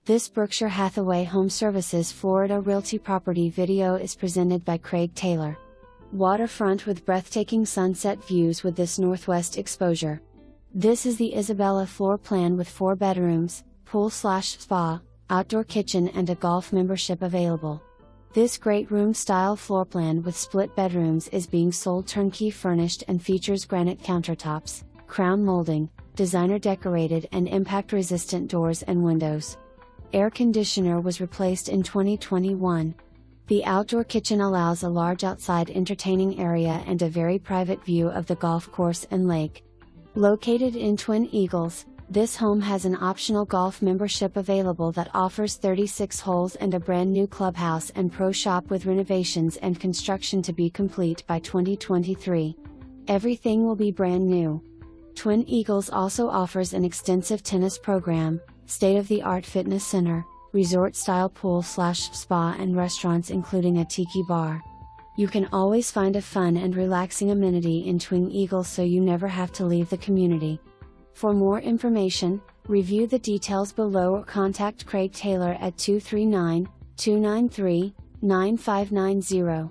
This Berkshire Hathaway HomeServices Florida Realty property video is presented by Craig Taylor. Waterfront with breathtaking sunset views with this northwest exposure. This is the Isabella floor plan with 4 bedrooms, pool/spa, outdoor kitchen and a golf membership available. This great room-style floor plan with split bedrooms is being sold turnkey furnished and features granite countertops, crown molding, designer decorated and impact-resistant doors and windows. Air conditioner was replaced in 2021. The outdoor kitchen allows a large outside entertaining area and a very private view of the golf course and lake. Located in Twin Eagles, this home has an optional golf membership available that offers 36 holes and a brand new clubhouse and pro shop with renovations and construction to be complete by 2023. Everything will be brand new. Twin Eagles also offers an extensive tennis program, state-of-the-art fitness center, resort-style pool/spa and restaurants including a tiki bar. You can always find a fun and relaxing amenity in Twin Eagles so you never have to leave the community. For more information, review the details below or contact Craig Taylor at 239-293-9590.